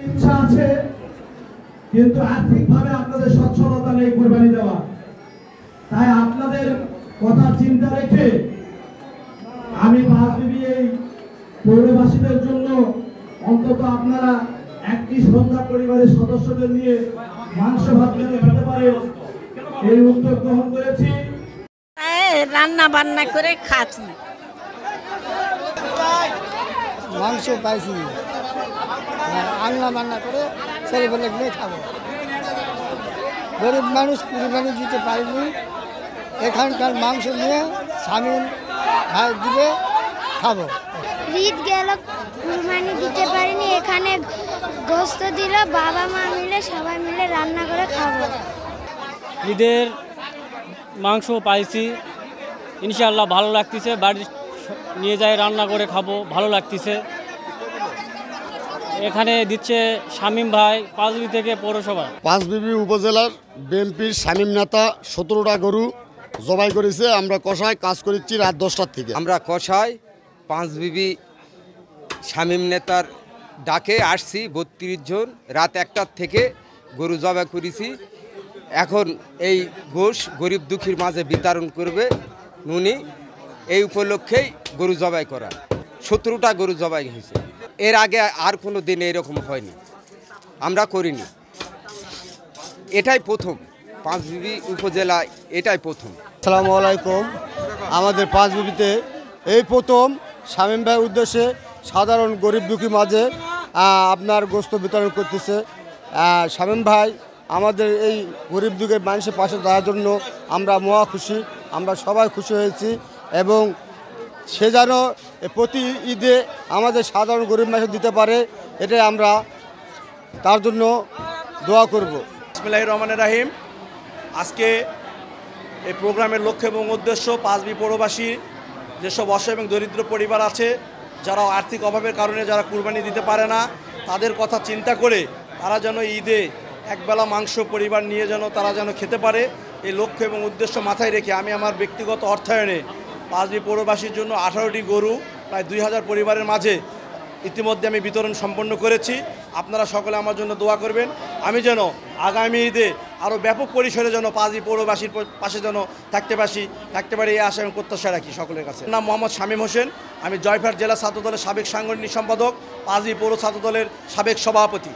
ইচ্ছা আছে কিন্তু আর্থিকভাবে আপনাদের সচ্ছলতা নেই কুরবানি দেওয়া। তাই আপনাদের কথা চিন্তা রেখে আমি পাঁচবিবি এই পৌরবাসীদের জন্য অন্তত আপনারা একটি সন্ধ্যা পরিবারের সদস্যদের নিয়ে মাংস ভাত খেতে পারে এই উদ্যোগ গ্রহণ করেছি। রান্না বান্না করে খাচ্ছি, মাংস পাইছি, রান্না বান্না করে ছেলেবেলে গিয়ে খাবো। গরিব মানুষ কুরবানি দিতে পারিনি, এখানকার মাংস নিয়ে স্বামী ভাই দিবে খাবো। ঈদ গেল কুরবানি দিতে পারিনি, এখানে গোস্ত দিল, বাবা মা মিলে সবাই মিলে রান্না করে খাবো। ঈদের মাংস পাইছি, ইনশাআল্লাহ ভালো লাগতেছে। বাড়ি নিয়ে যাই রান্না করে খাবো, ভালো লাগতেছে। এখানে দিচ্ছে শামীম ভাই পাঁচবিবি থেকে পৌরসভা। পাঁচবিবি উপজেলার বিএনপির শামীম নেতা 17টা গরু জবাই করেছে। আমরা কষায় কাজ করেছি রাত 10টার থেকে। আমরা কষায় পাঁচবিবি শামীম নেতার ডাকে আসছি 32 জন, রাত 1টার থেকে গরু জবাই করেছি। এখন এই গোশ গরিব দুঃখীর মাঝে বিতরণ করবে উনি, এই উপলক্ষেই গরু জবাই করা। 17টা গরু জবাই হয়েছে। এর আগে আর কোনো দিন এরকম হয়নি, আমরা করিনি, এটাই প্রথম। পাঁচবিবি উপজেলায় এটাই প্রথম। আসসালামু আলাইকুম। আমাদের পাঁচবিবিতে এই প্রথম শামীম ভাইয়ের উদ্দেশ্যে সাধারণ গরিব দুঃখী মাঝে আপনার গোস্ত বিতরণ করতেছে। শামীম ভাই আমাদের এই গরিব দুঃখের মানুষের পাশে দাঁড়ার জন্য আমরা মহা খুশি, আমরা সবাই খুশি হয়েছি এবং সে যেন প্রতি ঈদে আমাদের সাধারণ গরিব মানুষ দিতে পারে, এটাই আমরা তার জন্য দোয়া করব। বিসমিল্লাহির রহমানির রহিম। আজকে এই প্রোগ্রামের লক্ষ্য এবং উদ্দেশ্য পাঁচবিবি পৌরবাসী যেসব অসহায় এবং দরিদ্র পরিবার আছে, যারা আর্থিক অভাবের কারণে যারা কুরবানি দিতে পারে না, তাদের কথা চিন্তা করে তারা যেন ঈদে একবেলা মাংস পরিবার নিয়ে তারা যেন খেতে পারে, এই লক্ষ্য এবং উদ্দেশ্য মাথায় রেখে আমি আমার ব্যক্তিগত অর্থায়নে পাঁচবিবি পৌরবাসীর জন্য 18টি গরু প্রায় 2000 পরিবারের মাঝে ইতিমধ্যে আমি বিতরণ সম্পন্ন করেছি। আপনারা সকলে আমার জন্য দোয়া করবেন, আমি যেন আগামী ঈদে আরও ব্যাপক পরিসরে যেন পাঁচবিবি পৌরবাসীর পাশে যেন থাকতে পারি এই আশা এবং প্রত্যাশা রাখি সকলের কাছে। নাম মোহাম্মদ শামীম হোসেন, আমি জয়পুরহাট জেলা ছাত্রদলের সাবেক সাংগঠনিক সম্পাদক, পাঁচবিবি পৌর ছাত্রদলের সাবেক সভাপতি।